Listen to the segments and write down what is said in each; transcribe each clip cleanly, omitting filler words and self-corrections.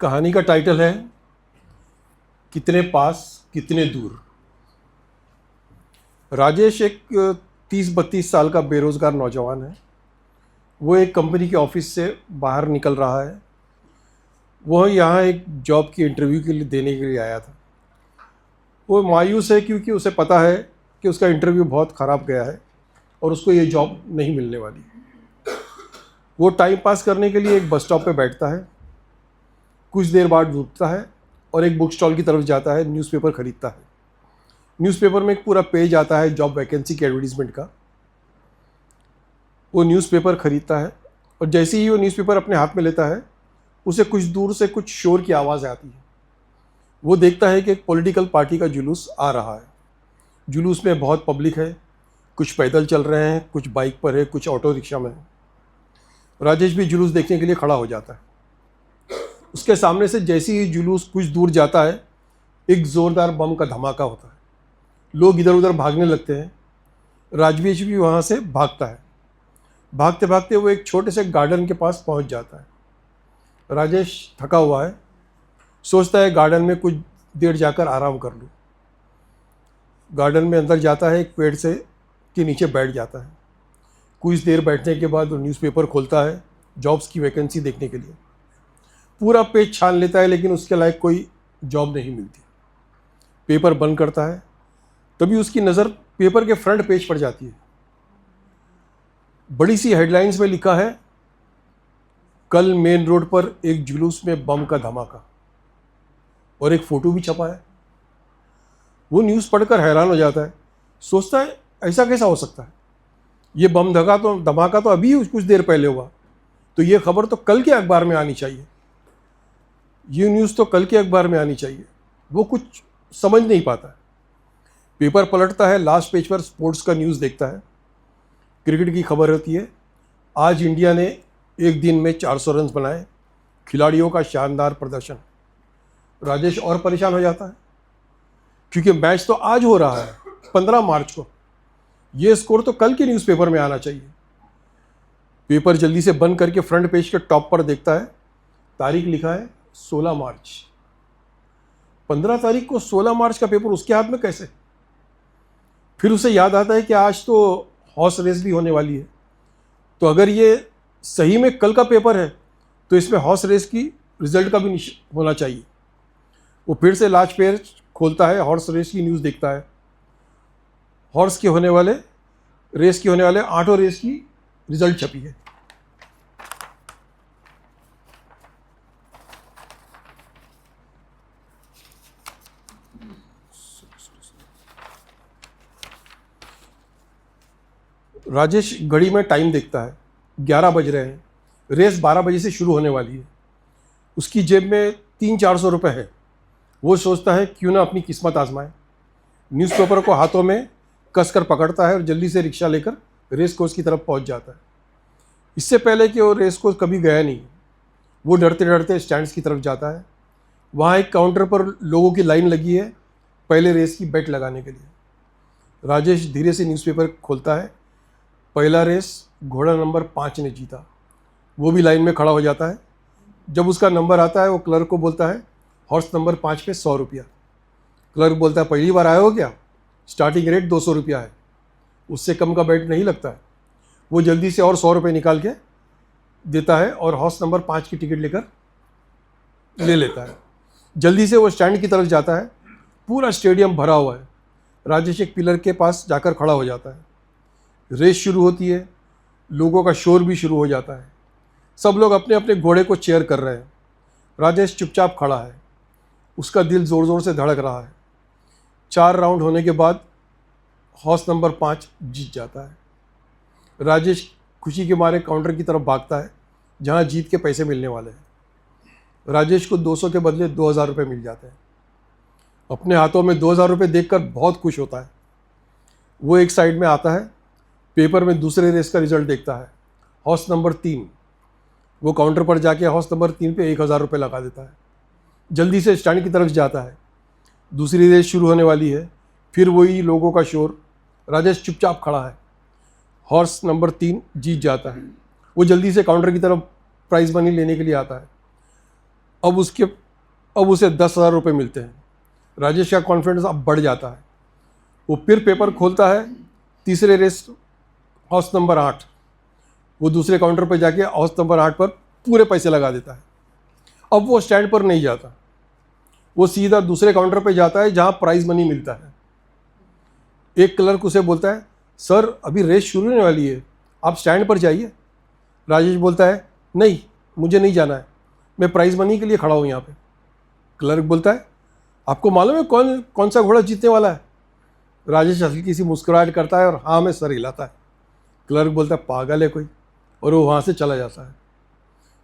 कहानी का टाइटल है कितने पास कितने दूर। राजेश एक 30-32 साल का बेरोज़गार नौजवान है। वो एक कंपनी के ऑफिस से बाहर निकल रहा है। वह यहाँ एक जॉब की इंटरव्यू के लिए देने के लिए आया था। वो मायूस है क्योंकि उसे पता है कि उसका इंटरव्यू बहुत ख़राब गया है और उसको ये जॉब नहीं मिलने वाली। वो टाइम पास करने के लिए एक बस स्टॉप पे बैठता है। कुछ देर बाद रुकता है और एक बुक स्टॉल की तरफ जाता है, न्यूज़पेपर खरीदता है। न्यूज़पेपर में एक पूरा पेज आता है जॉब वैकेंसी के एडवर्टीजमेंट का। वो न्यूज़पेपर खरीदता है और जैसे ही वो न्यूज़पेपर अपने हाथ में लेता है, उसे कुछ दूर से कुछ शोर की आवाज़ आती है। वो देखता है कि एक पॉलिटिकल पार्टी का जुलूस आ रहा है। जुलूस में बहुत पब्लिक है, कुछ पैदल चल रहे हैं, कुछ बाइक पर है, कुछ ऑटो रिक्शा में है। राजेश भी जुलूस देखने के लिए खड़ा हो जाता है। उसके सामने से जैसे ही जुलूस कुछ दूर जाता है, एक ज़ोरदार बम का धमाका होता है। लोग इधर उधर भागने लगते हैं। राजेश भी वहाँ से भागता है। भागते भागते वो एक छोटे से गार्डन के पास पहुँच जाता है। राजेश थका हुआ है, सोचता है गार्डन में कुछ देर जाकर आराम कर लूँ। गार्डन में अंदर जाता है, एक पेड़ से के नीचे बैठ जाता है। कुछ देर बैठने के बाद वो न्यूज़पेपर खोलता है जॉब्स की वैकेंसी देखने के लिए। पूरा पेज छान लेता है लेकिन उसके लायक कोई जॉब नहीं मिलती। पेपर बंद करता है, तभी उसकी नज़र पेपर के फ्रंट पेज पर जाती है। बड़ी सी हेडलाइंस में लिखा है, कल मेन रोड पर एक जुलूस में बम का धमाका, और एक फ़ोटो भी छपा है। वो न्यूज़ पढ़कर हैरान हो जाता है। सोचता है ऐसा कैसा हो सकता है, ये बम धमाका तो अभी कुछ देर पहले हुआ, तो ये खबर तो कल के अखबार में आनी चाहिए, ये न्यूज़ तो कल के अखबार में आनी चाहिए। वो कुछ समझ नहीं पाता है। पेपर पलटता है, लास्ट पेज पर स्पोर्ट्स का न्यूज़ देखता है। क्रिकेट की खबर होती है, आज इंडिया ने एक दिन में 400 रन बनाए, खिलाड़ियों का शानदार प्रदर्शन। राजेश और परेशान हो जाता है क्योंकि मैच तो आज हो रहा है 15 मार्च को, ये स्कोर तो कल के न्यूज़पेपर में आना चाहिए। पेपर जल्दी से बंद करके फ्रंट पेज के टॉप पर देखता है, तारीख लिखा है 16 मार्च। 15 तारीख को 16 मार्च का पेपर उसके हाथ में कैसे? फिर उसे याद आता है कि आज तो हॉर्स रेस भी होने वाली है, तो अगर ये सही में कल का पेपर है तो इसमें हॉर्स रेस की रिजल्ट का भी होना चाहिए। वो फिर से लास्ट पेज खोलता है, हॉर्स रेस की न्यूज़ देखता है। रेस के होने वाले 8 रेस की रिजल्ट छपी है। राजेश घड़ी में टाइम देखता है, 11 बज रहे हैं। रेस 12 बजे से शुरू होने वाली है। उसकी जेब में 300-400 रुपये है। वो सोचता है क्यों ना अपनी किस्मत आजमाए। न्यूज़पेपर को हाथों में कसकर पकड़ता है और जल्दी से रिक्शा लेकर रेस कोर्स की तरफ पहुंच जाता है। इससे पहले कि वो रेस कोर्स कभी गया नहीं, वो डरते डरते स्टैंड्स की तरफ जाता है। वहाँ एक काउंटर पर लोगों की लाइन लगी है पहले रेस की बेट लगाने के लिए। राजेश धीरे से न्यूज़पेपर खोलता है। पहला रेस घोड़ा नंबर 5 ने जीता। वो भी लाइन में खड़ा हो जाता है। जब उसका नंबर आता है, वो क्लर्क को बोलता है, हॉर्स नंबर 5 पे 100 रुपया। क्लर्क बोलता है, पहली बार आए हो क्या? स्टार्टिंग रेट 200 रुपया है, उससे कम का बेट नहीं लगता है। वो जल्दी से और 100 रुपये निकाल के देता है और हॉर्स नंबर 5 की टिकट लेकर ले लेता है। जल्दी से वो स्टैंड की तरफ जाता है। पूरा स्टेडियम भरा हुआ है। राजेश एक पिलर के पास जाकर खड़ा हो जाता है। रेस शुरू होती है। लोगों का शोर भी शुरू हो जाता है। सब लोग अपने अपने घोड़े को चेयर कर रहे हैं। राजेश चुपचाप खड़ा है। उसका दिल ज़ोर ज़ोर से धड़क रहा है। 4 राउंड होने के बाद हॉर्स नंबर 5 जीत जाता है। राजेश खुशी के मारे काउंटर की तरफ भागता है जहां जीत के पैसे मिलने वाले हैं। राजेश को 200 के बदले 2000 रुपये मिल जाते हैं। अपने हाथों में 2000 रुपये देखकर बहुत खुश होता है। वो एक साइड में आता है, पेपर में दूसरे रेस का रिजल्ट देखता है, हॉर्स नंबर 3। वो काउंटर पर जाके हॉर्स नंबर 3 पे 1000 रुपये लगा देता है। जल्दी से स्टैंड की तरफ जाता है। दूसरी रेस शुरू होने वाली है। फिर वही लोगों का शोर। राजेश चुपचाप खड़ा है। हॉर्स नंबर 3 जीत जाता है। वो जल्दी से काउंटर की तरफ प्राइज़ मनी लेने के लिए आता है। अब उसे 10,000 रुपये मिलते हैं। राजेश का कॉन्फिडेंस अब बढ़ जाता है। वो फिर पेपर खोलता है, तीसरे रेस हाउस नंबर 8। वो दूसरे काउंटर पर जाके हाउस नंबर 8 पर पूरे पैसे लगा देता है। अब वो स्टैंड पर नहीं जाता, वो सीधा दूसरे काउंटर पर जाता है जहाँ प्राइज मनी मिलता है। एक क्लर्क उसे बोलता है, सर अभी रेस शुरू होने वाली है, आप स्टैंड पर जाइए। राजेश बोलता है, नहीं मुझे नहीं जाना है, मैं प्राइज मनी के लिए खड़ा हूँ यहाँ पे। क्लर्क बोलता है, आपको मालूम है कौन कौन सा घोड़ा जीतने वाला है? राजेश हल्की सी मुस्कुराहट करता है और हाँ में सर हिलाता है। क्लर्क बोलता है, पागल है कोई, और वो वहाँ से चला जाता है।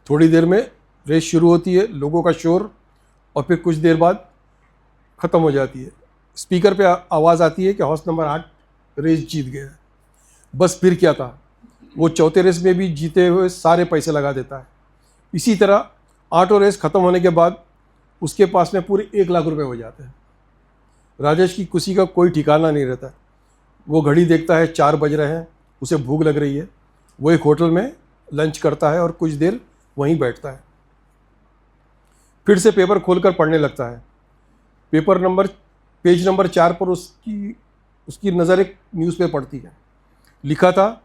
थोड़ी देर में रेस शुरू होती है, लोगों का शोर, और फिर कुछ देर बाद ख़त्म हो जाती है। स्पीकर पे आवाज़ आती है कि हाउस नंबर 8 रेस जीत गया। बस फिर क्या था, वो चौथे रेस में भी जीते हुए सारे पैसे लगा देता है। इसी तरह 8 रेस ख़त्म होने के बाद उसके पास में पूरे 1 लाख रुपए हो जाते हैं। राजेश की खुशी का कोई ठिकाना नहीं रहता। वो घड़ी देखता है, 4 बज रहे हैं, उसे भूख लग रही है। वो एक होटल में लंच करता है और कुछ देर वहीं बैठता है। फिर से पेपर खोलकर पढ़ने लगता है। पेज नंबर 4 पर उसकी नज़र एक न्यूज़ पे पड़ती है। लिखा था,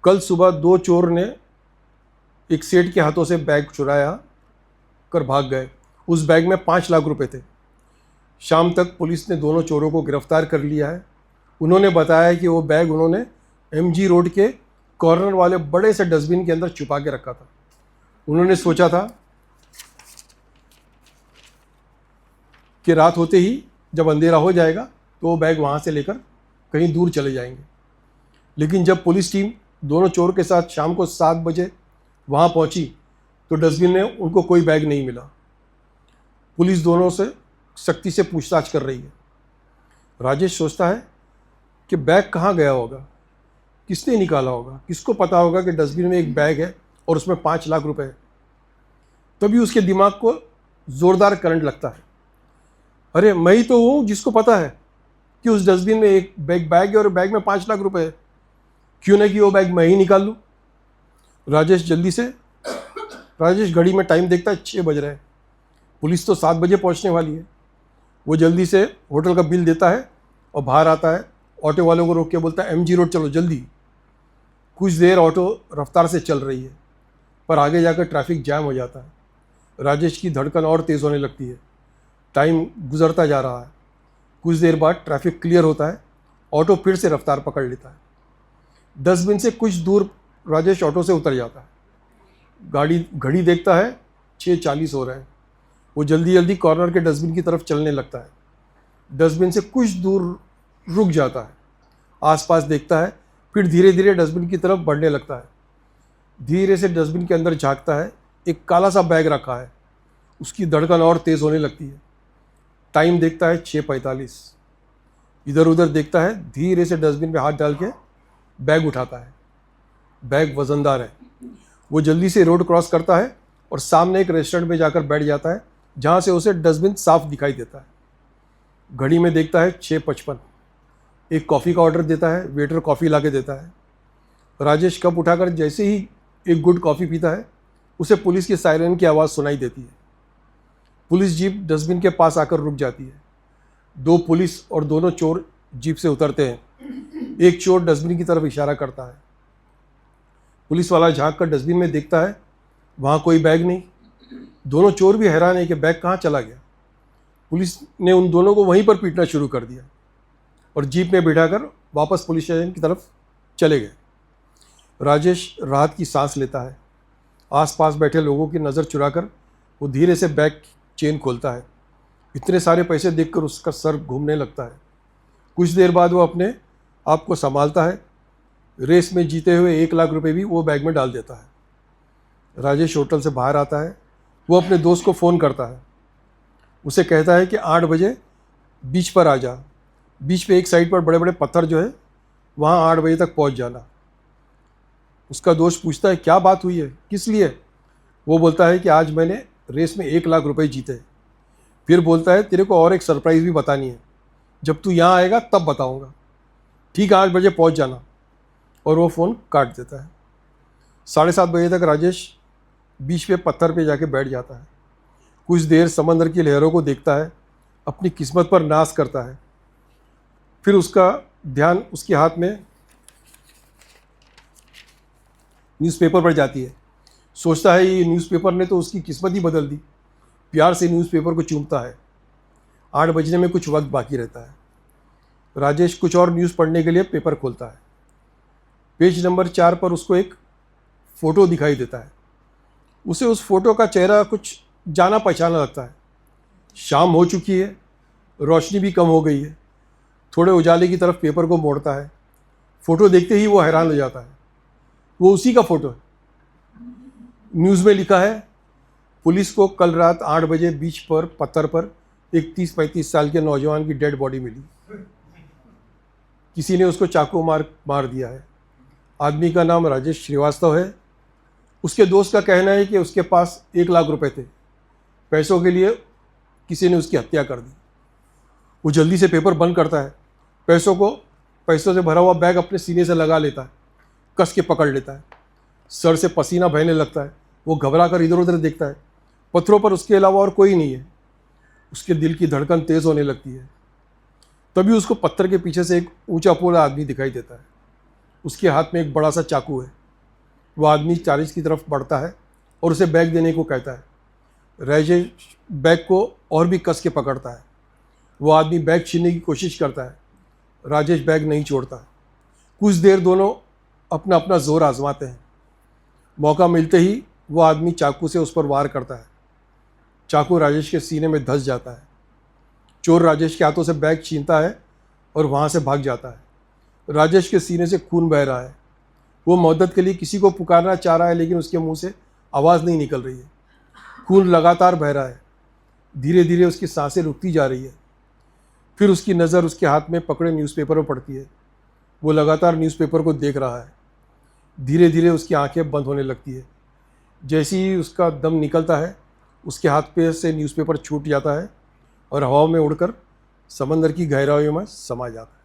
कल सुबह 2 चोर ने एक सेठ के हाथों से बैग चुराया कर भाग गए। उस बैग में 5 लाख रुपए थे। शाम तक पुलिस ने दोनों चोरों को गिरफ्तार कर लिया है। उन्होंने बताया कि वो बैग उन्होंने MG रोड के कॉर्नर वाले बड़े से डस्टबिन के अंदर छुपा के रखा था। उन्होंने सोचा था कि रात होते ही जब अंधेरा हो जाएगा तो वो बैग वहाँ से लेकर कहीं दूर चले जाएंगे। लेकिन जब पुलिस टीम दोनों चोर के साथ शाम को 7 बजे वहाँ पहुँची तो डस्टबिन में उनको कोई बैग नहीं मिला। पुलिस दोनों से सख्ती से पूछताछ कर रही है। राजेश सोचता है कि बैग कहाँ गया होगा, किसने निकाला होगा, किसको पता होगा कि डस्टबिन में एक बैग है और उसमें 5 लाख रुपए है। तभी उसके दिमाग को ज़ोरदार करंट लगता है। अरे मैं ही तो हूँ जिसको पता है कि उस डस्टबिन में एक बैग है और बैग में 5 लाख रुपए है। क्यों ना कि वो बैग मैं ही निकाल लूँ। राजेश घड़ी में टाइम देखता है, 6 बज रहे हैं। पुलिस तो 7 बजे पहुँचने वाली है। वो जल्दी से होटल का बिल देता है और बाहर आता है। ऑटो वालों को रोक के बोलता है, MG रोड चलो जल्दी। कुछ देर ऑटो रफ्तार से चल रही है, पर आगे जाकर ट्रैफिक जैम हो जाता है। राजेश की धड़कन और तेज़ होने लगती है। टाइम गुजरता जा रहा है। कुछ देर बाद ट्रैफिक क्लियर होता है। ऑटो फिर से रफ्तार पकड़ लेता है। डस्टबिन से कुछ दूर राजेश ऑटो से उतर जाता है। घड़ी देखता है, 6:40 हो रहे हैं। वो जल्दी जल्दी कॉर्नर के डस्टबिन की तरफ चलने लगता है। डस्टबिन से कुछ दूर रुक जाता है, आसपास देखता है, फिर धीरे धीरे डस्टबिन की तरफ बढ़ने लगता है। धीरे से डस्टबिन के अंदर झांकता है। एक काला सा बैग रखा है। उसकी धड़कन और तेज़ होने लगती है। टाइम देखता है, 6:45। इधर उधर देखता है, धीरे से डस्टबिन पे हाथ डाल के बैग उठाता है। बैग वजनदार है। वो जल्दी से रोड क्रॉस करता है और सामने एक रेस्टोरेंट में जाकर बैठ जाता है, जहाँ से उसे डस्टबिन साफ दिखाई देता है। घड़ी में देखता है, 6:55। एक कॉफ़ी का ऑर्डर देता है। वेटर कॉफ़ी ला के देता है। राजेश कप उठाकर जैसे ही एक गुड कॉफ़ी पीता है, उसे पुलिस की सायरन की आवाज़ सुनाई देती है। पुलिस जीप डस्टबिन के पास आकर रुक जाती है। 2 पुलिस और दोनों चोर जीप से उतरते हैं। एक चोर डस्टबिन की तरफ इशारा करता है। पुलिस वाला झांक कर डस्टबिन में देखता है, वहाँ कोई बैग नहीं। दोनों चोर भी हैरान है कि बैग कहाँ चला गया। पुलिस ने उन दोनों को वहीं पर पीटना शुरू कर दिया और जीप में बिठाकर वापस पुलिस स्टेशन की तरफ चले गए। राजेश राहत की सांस लेता है। आसपास बैठे लोगों की नज़र चुराकर वो धीरे से बैग चेन खोलता है। इतने सारे पैसे देखकर उसका सर घूमने लगता है। कुछ देर बाद वो अपने आप को संभालता है। रेस में जीते हुए 1 लाख रुपए भी वो बैग में डाल देता है। राजेश होटल से बाहर आता है। वो अपने दोस्त को फ़ोन करता है। उसे कहता है कि 8 बजे बीच पर आ जा। बीच पे एक साइड पर बड़े बड़े पत्थर जो है, वहाँ 8 बजे तक पहुँच जाना। उसका दोस्त पूछता है, क्या बात हुई है, किस लिए? वो बोलता है कि आज मैंने रेस में 1 लाख रुपए जीते। फिर बोलता है, तेरे को और एक सरप्राइज़ भी बतानी है, जब तू यहाँ आएगा तब बताऊँगा। ठीक है, 8 बजे पहुँच जाना। और वो फ़ोन काट देता है। 7:30 बजे तक राजेश बीच पे पत्थर पे जाके बैठ जाता है। कुछ देर समंदर की लहरों को देखता है, अपनी किस्मत पर नाज करता है। फिर उसका ध्यान उसके हाथ में न्यूज़पेपर पर जाती है। सोचता है ये न्यूज़पेपर ने तो उसकी किस्मत ही बदल दी। प्यार से न्यूज़पेपर को चूमता है। 8 बजने में कुछ वक्त बाकी रहता है। राजेश कुछ और न्यूज़ पढ़ने के लिए पेपर खोलता है। पेज नंबर 4 पर उसको एक फ़ोटो दिखाई देता है। उसे उस फोटो का चेहरा कुछ जाना पहचाना लगता है। शाम हो चुकी है, रोशनी भी कम हो गई है। थोड़े उजाले की तरफ पेपर को मोड़ता है। फ़ोटो देखते ही वो हैरान हो जाता है। वो उसी का फ़ोटो है। न्यूज़ में लिखा है, पुलिस को कल रात 8 बजे बीच पर पत्थर पर एक 30-35 साल के नौजवान की डेड बॉडी मिली। किसी ने उसको चाकू मार दिया है। आदमी का नाम राजेश श्रीवास्तव है। उसके दोस्त का कहना है कि उसके पास 1 लाख रुपए थे। पैसों के लिए किसी ने उसकी हत्या कर दी। वो जल्दी से पेपर बंद करता है। पैसों से भरा हुआ बैग अपने सीने से लगा लेता है, कस के पकड़ लेता है। सर से पसीना बहने लगता है। वो घबरा कर इधर उधर देखता है। पत्थरों पर उसके अलावा और कोई नहीं है। उसके दिल की धड़कन तेज़ होने लगती है। तभी उसको पत्थर के पीछे से एक ऊंचा पोला आदमी दिखाई देता है। उसके हाथ में एक बड़ा सा चाकू है। वो आदमी चारिज की तरफ बढ़ता है और उसे बैग देने को कहता है। राजेश बैग को और भी कस के पकड़ता है। वो आदमी बैग छीनने की कोशिश करता है। राजेश बैग नहीं छोड़ता। कुछ देर दोनों अपना अपना जोर आजमाते हैं। मौका मिलते ही वो आदमी चाकू से उस पर वार करता है। चाकू राजेश के सीने में धंस जाता है। चोर राजेश के हाथों से बैग छीनता है और वहाँ से भाग जाता है। राजेश के सीने से खून बह रहा है। वो मदद के लिए किसी को पुकारना चाह रहा है, लेकिन उसके मुंह से आवाज़ नहीं निकल रही है। खून लगातार बह रहा है। धीरे धीरे उसकी सांसें रुकती जा रही है। फिर उसकी नज़र उसके हाथ में पकड़े न्यूज़पेपर पर पड़ती है। वो लगातार न्यूज़पेपर को देख रहा है। धीरे धीरे उसकी आंखें बंद होने लगती है। जैसे ही उसका दम निकलता है, उसके हाथ पे से न्यूज़पेपर छूट जाता है और हवा में उड़कर समंदर की गहराइयों में समा जाता है।